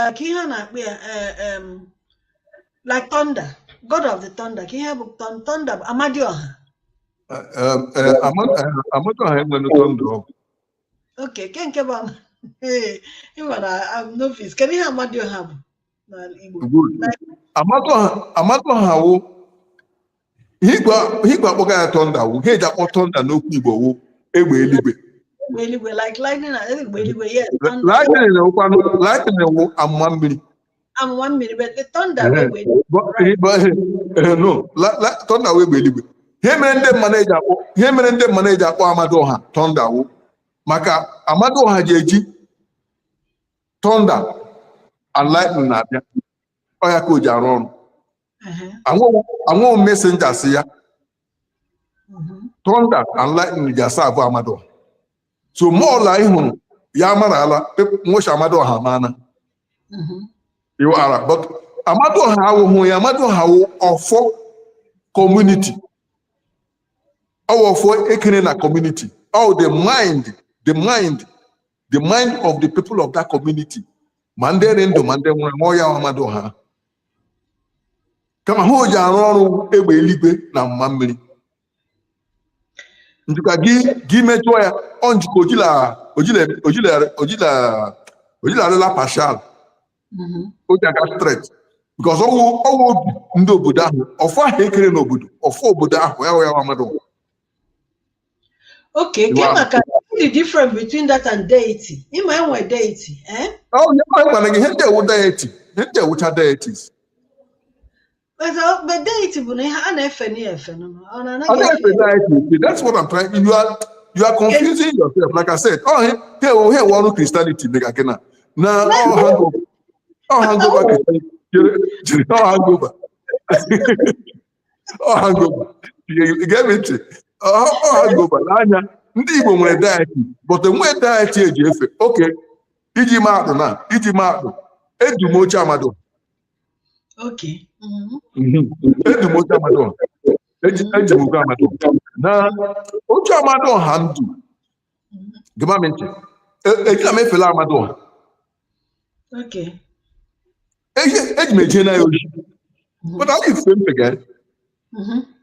Okay, like thunder, god of the thunder. Thunder, Amadioha. Thunder. Okay, can't give on. Hey, I'm novice. Can you have Amadioha? Good. Amato he gba thunder he ja thunder no Igbo wo egbe eligbe like lightning, yes. Lightning and 1 minute. And 1 minute, but the thunder no, thunder we believe. Him and the manager Amadoha, thunder. Maka Amadoha jeji thunder and lightning at ya. Oya ko jaron. Anwo messenger siya. Thunder and lightning jasa abo Amado. So more like him, Yamarala, Mosh Amadoha mana. You are, but Amado how of community. Our for Ekenena community. Oh, the mind of the people of that community. Manderendo, Moya Amadoha. Come on, Jaro, Ebe na Mamri. Give me joy on Ojila la Pashal. Straight. Because all no Buddha, or for Hekere no Buddha, or for Buddha, where we are Amado. Okay, the difference between that and deity. In my own deity, eh? Oh, you might want to get there deity. Which are deities. But deity, ANA EFE na ALAIGBO. That's what I'm trying. You are confusing yourself. Like I said, here one Christianity, Megakena. Now, hangover Christianity. Hangover. Hangover. You get me? Hangover. Ndị Igbo nwere diet, but enwe diet eji efe. Okay, iji maatụ edumoche Amado. Okay. Edumoche Amado. Ejimugo Amado. Na oche Amado ha ndụ. Gima mente. Ejila mefela Amado. Okay. Ejimeje na yoji. But how you feel again?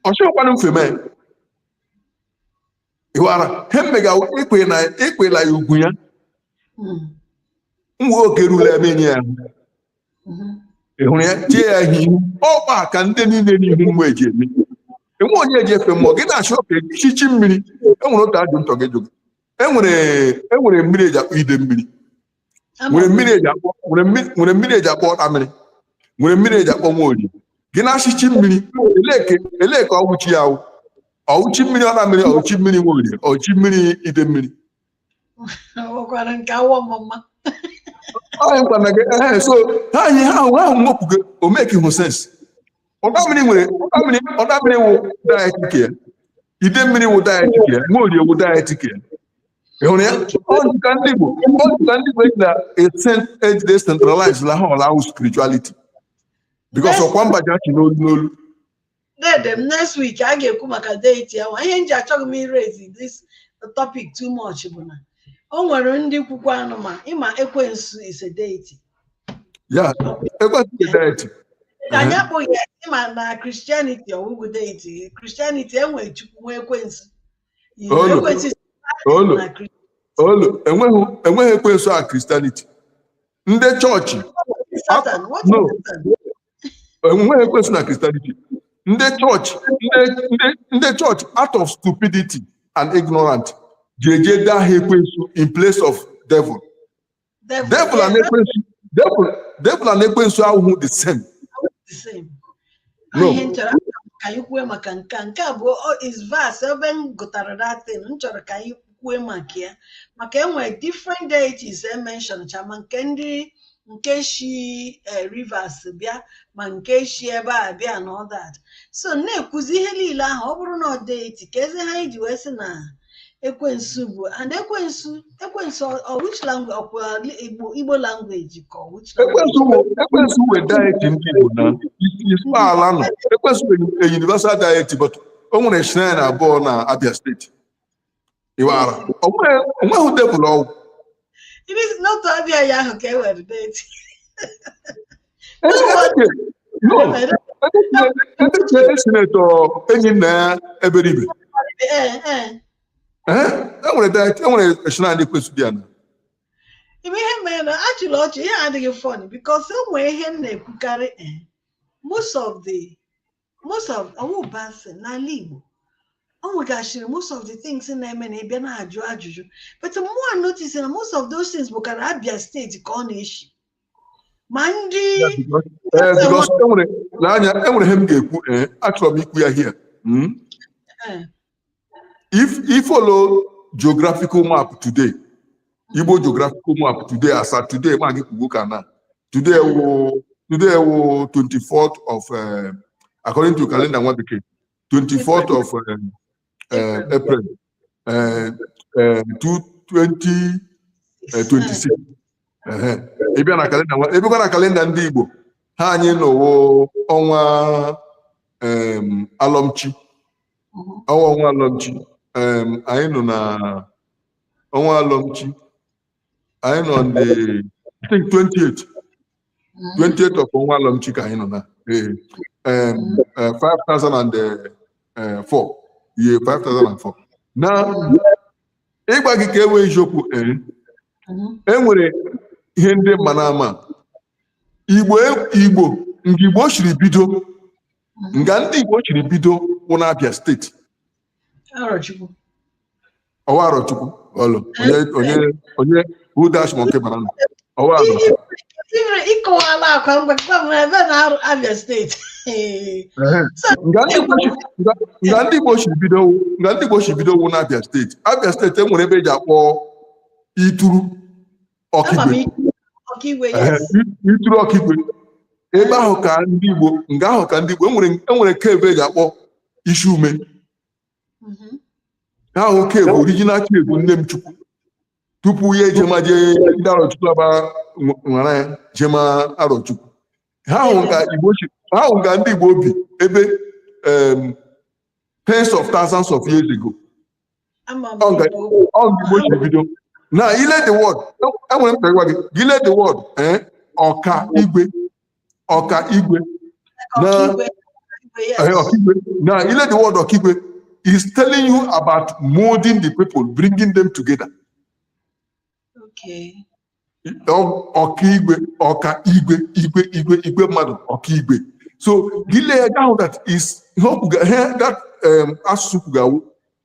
Osho kwanu feme. Iwara hemmega ekwe la ugwu ya. Nwo okerula emenye ya. Ehun ya tie ya hihu. Oba ka ndị niile n'ihu mwe eje eme. Enwe onye eje efe mmụọ gị na-achọ ka chichi mmiri. Enwere otu ajụ ntọ gị jụgị. Enwere mmiri eji akpọ ide mmiri. Nwere mmiri eji akpọ ọta mmiri. Nwere mmiri eji akpọ nwaoli. Gị na-achịchi mmiri. Eleke ọgwụchi ya ahụ. Ọwụchi mmiri ọta mmiri, ọwụchi mmiri nwaoli, ọwụchi mmiri ide mmiri. So ha nwepụgo o make no sense. Ọta mmiri wụ diet care. Ide mmiri wụ diet care. Nwaoli wụ diet care. Ịhụrụ ya? Ọ ka ndị Igbo na decentralized la ha ọla spirituality. Because of one bajachi n'olu. Next week I get maka deity. I ain't achọghị m raise this topic too much. O nwere ndị kwukwa anụma ịma ekwensu is a deity. Yeah, ekwensu is a deity. Anyị akpọghị ya ịma na Christianity ọwụgwụ deity. Christianity enwe chukwu nwe ekwensu. Enweghị ekwensu a Christianity. Ndị chọọchị. No. Enweghị ekwensu na Christianity. Ndị church out of stupidity and ignorant jeje da ekwensu in place of devil. Devil and ekwensu are the same. No. Ka you kwuo maka nke abụọ is verse ebe m gụtara that thing m chọrọ ka anyị kwuo maka ya maka enwe different deities mention chama nke shi rivers bịa ma nke shi ebe a bịa and all that. So na-ekwuzi ihe niile ahụ ọ bụrụ na ọ deity ka eze ha iji wee sị na ekwensu bụ and ekwensu which language Igbo language ka which ekwensu we deity ndị Igbo na is ala no ekwensu a universal deity but o nwere shrine abụọ na Abia State. Iwara onweghị devil ọgwụ. It is not Abia ya ahụ ka e were deity. Ndị senator enyi na eberibe. Enwere shrine ekwensu dị ana. Ihe mere actually ọchị ihe adịghị funny because enwere ihe na-ekwukarị most of ọwụbasị n'ala Igbo oh my gosh, most of the things in them and but the more I notice most of those things because Abia State Cornish. Yeah, Mandi because him actually here. If you follow geographical map today, Igbo geographical map today as at today, today will 24th of according to calendar what became 24th of April 2026. Ebe na calendar ndị Igbo ha anyị nọwo ọnwa alọmchi ọnwa alọmchi anyị nọ na ọnwa alọmchi anyị nọ on the I think 28th of ọnwa alọmchi ka anyị nọ na 5004 year 5004 na ịgba gị ka enwe isiokwu enwere ihe ndị mma n'ama Igbo nke Igbo chiri bido nga ndị Igbo chiri bido wụ na Abia steeti ọwa Arochukwu ọlụ onye Udash Monkey Banana ọwa Arochukwu ịkọwala akwa mgbe ebe na Abia steeti nga ndị Igbo chiri bido wụ na Abia steeti enwere ebe eji akpọ Ituru Ọkigwe Ituru Ọkigwe ebe ahụ ka ndị Igbo enwere keve eji akpọ Ishume ahụ keve original keve nne m Chukwu tupu ya ejema je ndị Arochukwu aba nwara ya jema Arochukwu ahụ ga ndị Igbo bi ebe tens of thousands of years ago ọ ga Igbo chiri bido. Now, you let the word. I want to tell you, you let the word. Ọka Igwe. Now, you let the word Okigwe is telling you about molding the people, bringing them together. Okay. Okigwe, Igwe madu, Okigwe. So, gile down that is that asukugawu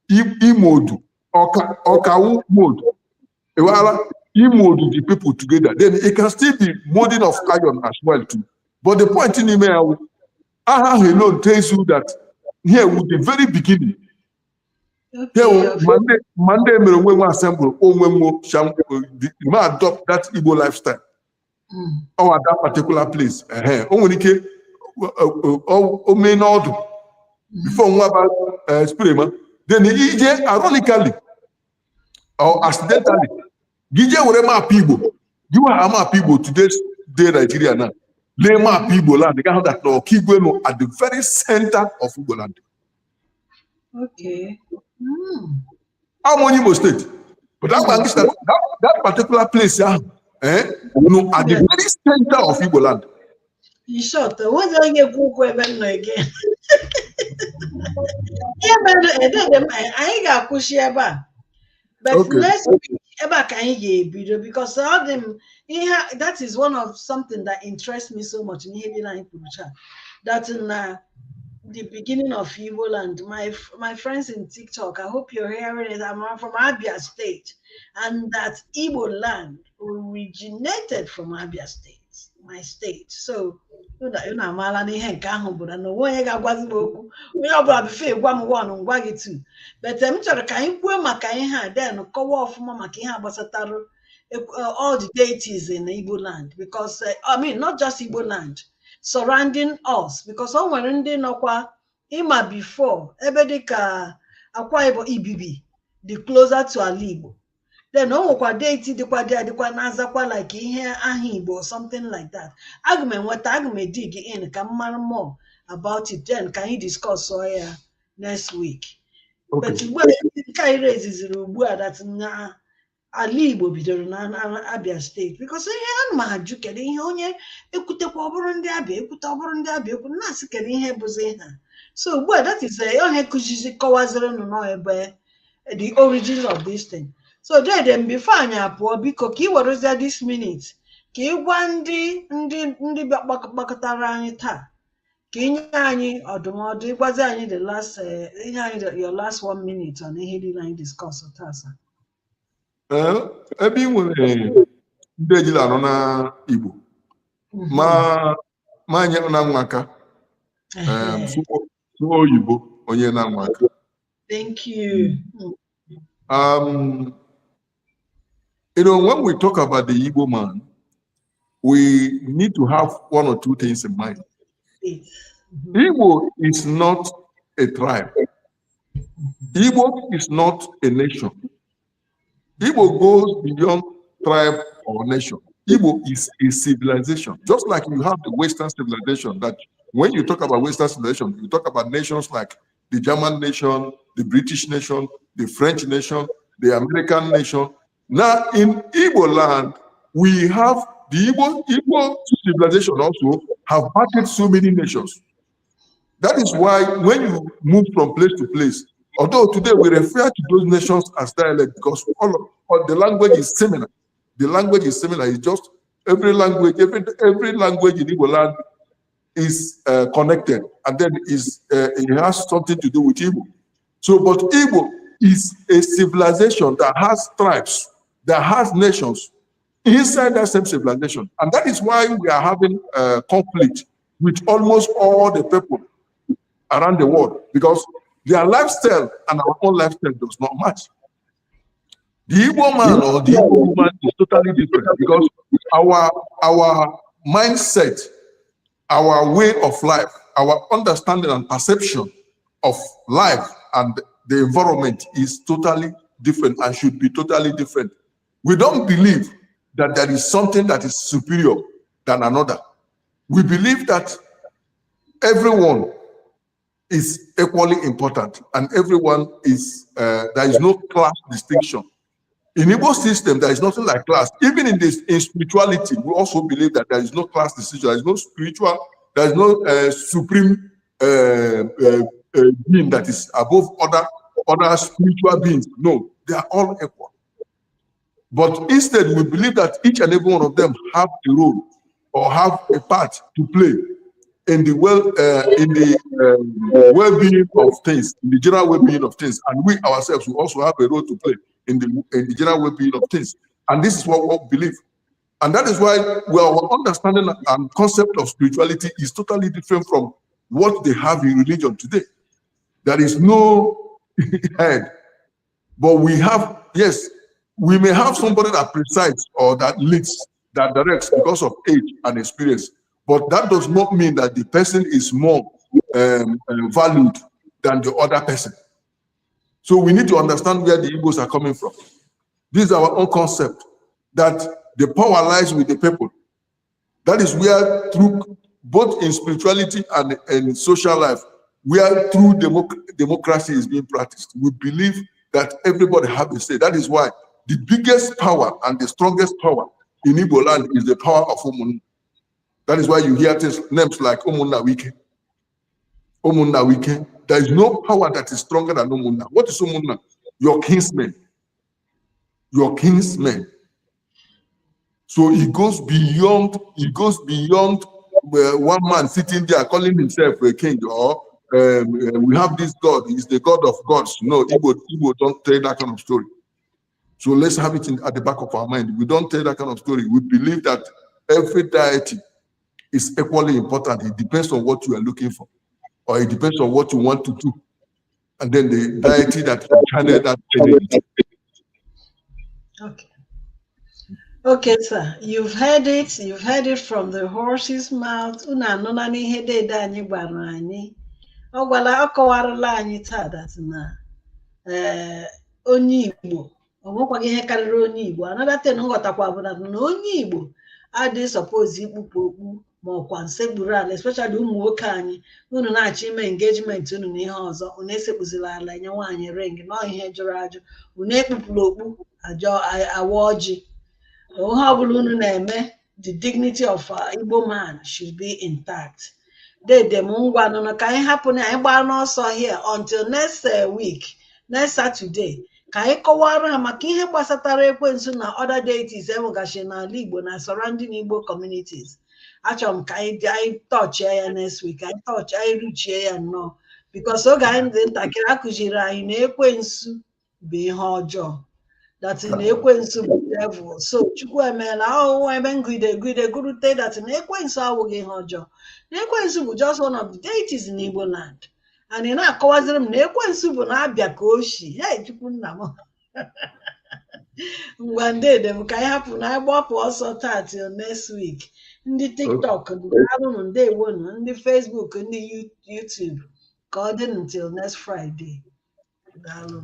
imodu Okawu mode. You mold the people together, then it can still be molding of iron as well too. But the point in email, Aha alone tells you that here with the very beginning, here Monday when we assemble, we adopt that Igbo lifestyle or at that particular place. Only Omenala before one about spirit, then the ironically or accidentally. Gije were map Igbo. You are a map Igbo today's day Nigeria now. Lay map Igbo land. The guy that no Kigwe no at the very center of Igbo land. Okay. How many Imo state? But that particular place, no, at the very center of Igbo land. You short. What's going to go again? Yeah, but I got Kushiaba. But okay. Next week, because all them that is one of something that interests me so much in that in the beginning of Igbo land, my friends in TikTok, I hope you're hearing it. I'm from Abia State, and that Igbo land originated from Abia State, my state. So mala n'ihe nke ahụ bụ na onye ga-agwazi m okwu onye ọbụla bife gwa m one ngwa gị tu but m chọrọ ka anyị kwuo maka ihe a then kọwa ọfụma maka ihe gbasatara all the deities in Igbo land because I mean not just Igbo land surrounding us because o nwere ndị nọkwa ịma before ebe dịka Akwa Ibom Ibibi the closer to ala Igbo then o nwekwa deity dịkwa na-azakwa like ihe aha Igbo or something like that. Aga m dig in ka m mara more about it then can you discuss ya next week. Okay. But nke anyị reziziri ugbu a that na ala Igbo bidoro na Abia State because ihe ma ajụ kedu ihe onye ekwutekwa ọbụrụ ndị Abia ekwute ọbụrụ ndị Abia ekwu na-asị kedu ihe bụzi ha. So ugbu a that is onye kuzizi kọwaziri no ebe the origin of this thing. So then before anyị apụọ biko ka ị werezia this minute ka ị gwa ndị gbakọtara anyị taa the last your last 1 minute on ihe dị na discuss tasa. Ebe ị nwere ndị ejila anọ na Igbo ma nye na nwaka sụọ oyibo onye na nwaka. Thank you. You know, when we talk about the Igbo man, we need to have one or two things in mind. Igbo is not a tribe. Igbo is not a nation. Igbo goes beyond tribe or nation. Igbo is a civilization. Just like you have the Western civilization, that when you talk about Western civilization, you talk about nations like the German nation, the British nation, the French nation, the American nation. Now in Igbo land, we have the Igbo civilization also have battled so many nations. That is why when you move from place to place, although today we refer to those nations as dialect because all the language is similar. The language is similar. It's just every language in Igbo land is connected, and then it has something to do with Igbo. So, but Igbo is a civilization that has tribes, that has nations inside that same civilization, and that is why we are having conflict with almost all the people around the world, because their lifestyle and our own lifestyle does not match. The Igbo man or the Igbo woman is totally different because our mindset, our way of life, our understanding and perception of life and the environment is totally different and should be totally different. We don't believe that there is something that is superior than another. We believe that everyone is equally important and everyone is, there is no class distinction. In Igbo system, there is nothing like class. Even in spirituality, we also believe that there is no class distinction. There is no spiritual, there is no supreme being that is above other spiritual beings. No, they are all equal. But instead, we believe that each and every one of them have a role or have a part to play in the well-being of things, in the general well-being of things, and we ourselves will also have a role to play in the general well-being of things. And this is what we believe. And that is why our understanding and concept of spirituality is totally different from what they have in religion today. There is no head. But we have, yes, we may have somebody that presides or that leads, that directs because of age and experience. But that does not mean that the person is more valued than the other person. So we need to understand where the Igbos are coming from. This is our own concept, that the power lies with the people. That is where through, both in spirituality and in social life, where true democracy is being practiced. We believe that everybody has a say. That is why the biggest power and the strongest power in Igbo land is the power of Umunna. That is why you hear names like Umunna Wike. Umunna Wike. There is no power that is stronger than Umunna. What is Umunna? Your kinsmen. Your kinsmen. So it goes beyond one man sitting there calling himself a king, or we have this God, he's the God of gods. No, Igbo don't tell that kind of story. So let's have it at the back of our mind. We don't tell that kind of story. We believe that every deity is equally important. It depends on what you are looking for, or it depends on what you want to do. And then the deity that can channel that energy. Okay. Okay, sir. You've heard it. You've heard it from the horse's mouth. Una nona ni hede da anyị gwara anyị. Ọ gwala akọwarala anyị taa that na onye Igbo, ọ nwekwaghị ihe karịrị onye Igbo. Another thing nghọtakwa bụ na onye Igbo adịghị suppose ikpupu okpu ma ọkwa nsekpuru ala, especially ụmụ nwoke anyị. Unu na-achọ ime engagement unu na ihe ọzọ, unu esekpuzila ala nye nwaanyị ring, nọ ihe jụrụ ajụ. Unu ekpupụla okpu awa ọjị. The dignity of Igbo man should be intact. They demungwa no ka ihe happen anyị gbaa n'ọsọ here until next week, next Saturday. Ka anyị kọwara maka ihe gbasatara ekwensu na other deities enwegachi n'ala Igbo na surrounding Igbo communities. achọrọ m ka anyị tọchie ya next week, anyị ruchie ya nnọọ, because oge anyị dị ntakịrị akụziri anyị na ekwensu bụ ihe ọjọọ, that na ekwensu bụ devil. So Chukwu emeela ahụhụ ebe ngụide gurute that na ekwensu awụghị ihe ọjọọ, na ekwensu bụ just one of the deities in Igbo land. And ị na-akọwaziri m na ekwensu bụ na-abịa ka oshi. Hey, Chukwu nna m. Ngwa ndede m ka anyị hapụ na anyị gbapụ ọsọ taa till next week. Ndị TikTok arụnụ ndewonu, ndị Facebook, ndị YouTube, ka ọ dị until next Friday. Daalụ.